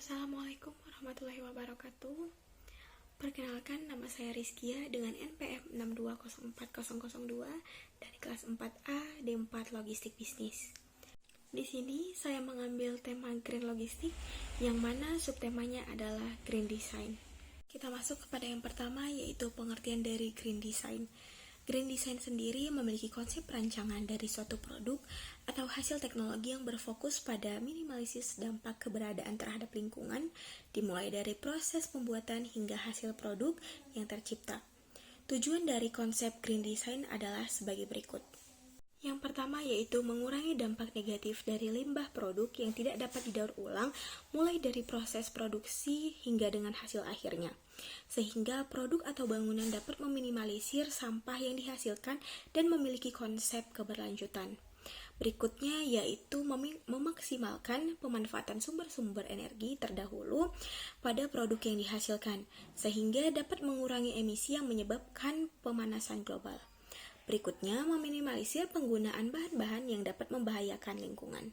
Assalamualaikum warahmatullahi wabarakatuh. Perkenalkan, nama saya Rizkia dengan NPM 6204002 dari kelas 4A D4 Logistik Bisnis. Di sini saya mengambil tema Green Logistik yang mana subtemanya adalah Green Design. Kita masuk kepada yang pertama, yaitu pengertian dari Green Design. Green Design sendiri memiliki konsep perancangan dari suatu produk atau hasil teknologi yang berfokus pada minimalisir dampak keberadaan terhadap lingkungan, dimulai dari proses pembuatan hingga hasil produk yang tercipta. Tujuan dari konsep Green Design adalah sebagai berikut. Yang pertama yaitu mengurangi dampak negatif dari limbah produk yang tidak dapat didaur ulang mulai dari proses produksi hingga dengan hasil akhirnya, sehingga produk atau bangunan dapat meminimalisir sampah yang dihasilkan dan memiliki konsep keberlanjutan. Berikutnya yaitu memaksimalkan pemanfaatan sumber-sumber energi terdahulu pada produk yang dihasilkan, sehingga dapat mengurangi emisi yang menyebabkan pemanasan global. Berikutnya, meminimalisir penggunaan bahan-bahan yang dapat membahayakan lingkungan.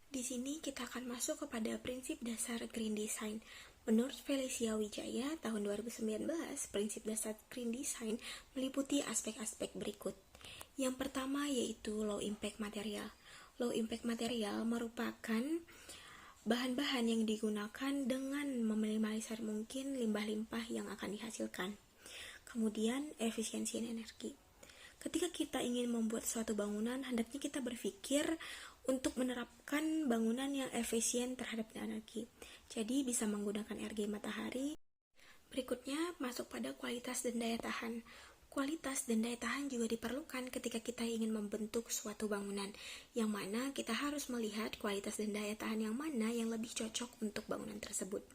Di sini kita akan masuk kepada prinsip dasar Green Design. Menurut Felicia Wijaya tahun 2019, prinsip dasar Green Design meliputi aspek-aspek berikut. Yang pertama yaitu low impact material. Low impact material merupakan bahan-bahan yang digunakan dengan meminimalisir mungkin limbah-limbah yang akan dihasilkan. Kemudian, efisiensi energi. Ketika kita ingin membuat suatu bangunan, hendaknya kita berpikir untuk menerapkan bangunan yang efisien terhadap energi. Jadi bisa menggunakan energi matahari. Berikutnya masuk pada kualitas dan daya tahan. Kualitas dan daya tahan juga diperlukan ketika kita ingin membentuk suatu bangunan, yang mana kita harus melihat kualitas dan daya tahan yang mana yang lebih cocok untuk bangunan tersebut.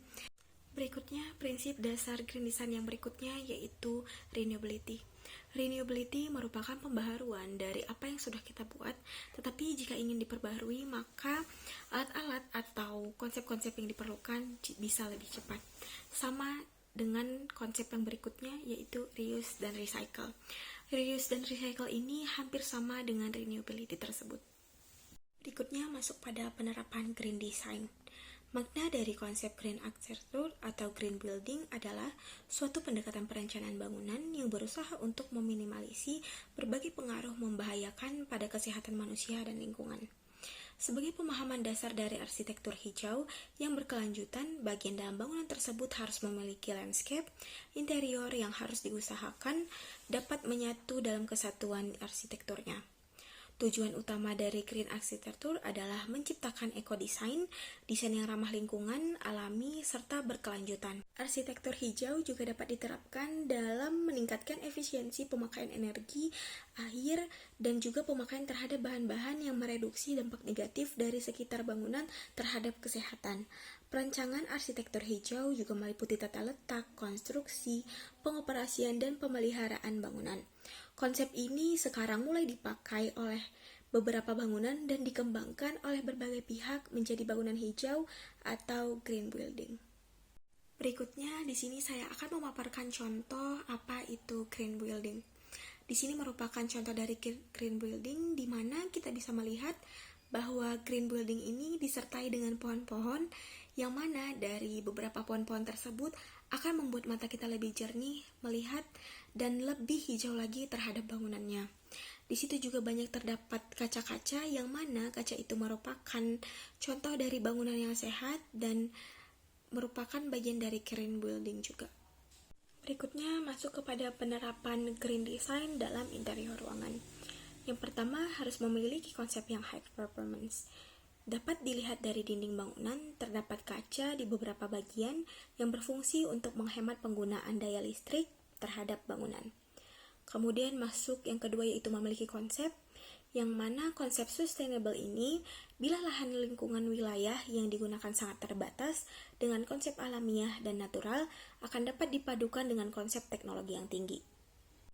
Berikutnya, prinsip dasar Green Design yang berikutnya yaitu renewability. Renewability merupakan pembaharuan dari apa yang sudah kita buat, tetapi jika ingin diperbaharui, maka alat-alat atau konsep-konsep yang diperlukan bisa lebih cepat. Sama dengan konsep yang berikutnya yaitu reuse dan recycle. Reuse dan recycle ini hampir sama dengan renewability tersebut. Berikutnya masuk pada penerapan Green Design. Makna dari konsep Green Architecture atau Green Building adalah suatu pendekatan perencanaan bangunan yang berusaha untuk meminimalisir berbagai pengaruh membahayakan pada kesehatan manusia dan lingkungan. Sebagai pemahaman dasar dari arsitektur hijau yang berkelanjutan, bagian dalam bangunan tersebut harus memiliki landscape interior yang harus diusahakan dapat menyatu dalam kesatuan arsitekturnya. Tujuan utama dari Green Architecture adalah menciptakan ekodesain, desain yang ramah lingkungan, alami, serta berkelanjutan. Arsitektur hijau juga dapat diterapkan dalam meningkatkan efisiensi pemakaian energi, air, dan juga pemakaian terhadap bahan-bahan yang mereduksi dampak negatif dari sekitar bangunan terhadap kesehatan. Perancangan arsitektur hijau juga meliputi tata letak, konstruksi, pengoperasian, dan pemeliharaan bangunan. Konsep ini sekarang mulai dipakai oleh beberapa bangunan dan dikembangkan oleh berbagai pihak menjadi bangunan hijau atau green building. Berikutnya, di sini saya akan memaparkan contoh apa itu green building. Di sini merupakan contoh dari green building di mana kita bisa melihat bahwa green building ini disertai dengan pohon-pohon yang mana dari beberapa pohon-pohon tersebut akan membuat mata kita lebih jernih melihat dan lebih hijau lagi terhadap bangunannya. Di situ juga banyak terdapat kaca-kaca yang mana kaca itu merupakan contoh dari bangunan yang sehat dan merupakan bagian dari green building juga. Berikutnya masuk kepada penerapan green design dalam interior ruangan. Yang pertama harus memiliki konsep yang high performance. Dapat dilihat dari dinding bangunan, terdapat kaca di beberapa bagian yang berfungsi untuk menghemat penggunaan daya listrik terhadap bangunan. Kemudian masuk yang kedua yaitu memiliki konsep, yang mana konsep sustainable ini bila lahan lingkungan wilayah yang digunakan sangat terbatas dengan konsep alamiah dan natural akan dapat dipadukan dengan konsep teknologi yang tinggi.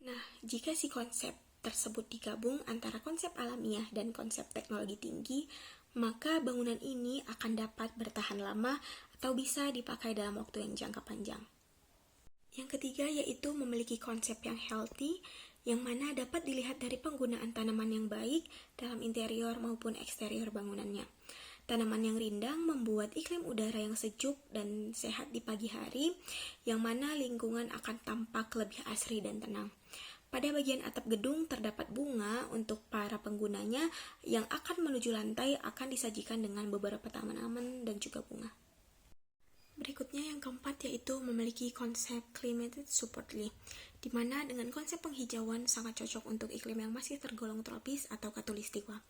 Nah, jika si konsep tersebut digabung antara konsep alamiah dan konsep teknologi tinggi, maka bangunan ini akan dapat bertahan lama atau bisa dipakai dalam waktu yang jangka panjang. Yang ketiga yaitu memiliki konsep yang healthy, yang mana dapat dilihat dari penggunaan tanaman yang baik dalam interior maupun eksterior bangunannya. Tanaman yang rindang membuat iklim udara yang sejuk dan sehat di pagi hari, yang mana lingkungan akan tampak lebih asri dan tenang. Pada bagian atap gedung terdapat bunga untuk para penggunanya yang akan menuju lantai akan disajikan dengan beberapa tanaman dan juga bunga. Berikutnya yang keempat yaitu memiliki konsep climate supportly, di mana dengan konsep penghijauan sangat cocok untuk iklim yang masih tergolong tropis atau khatulistiwa.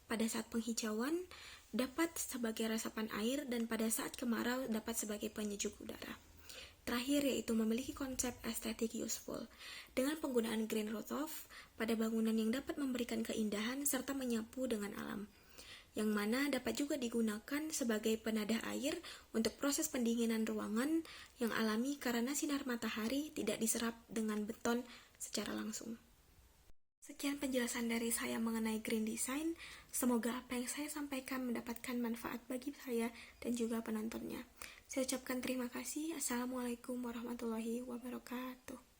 Pada saat penghijauan dapat sebagai resapan air dan pada saat kemarau dapat sebagai penyejuk udara. Terakhir yaitu memiliki konsep estetik useful, dengan penggunaan green roof pada bangunan yang dapat memberikan keindahan serta menyapu dengan alam, yang mana dapat juga digunakan sebagai penadah air untuk proses pendinginan ruangan yang alami karena sinar matahari tidak diserap dengan beton secara langsung. Sekian penjelasan dari saya mengenai green design. Semoga apa yang saya sampaikan mendapatkan manfaat bagi saya dan juga penontonnya. Saya ucapkan terima kasih. Assalamualaikum warahmatullahi wabarakatuh.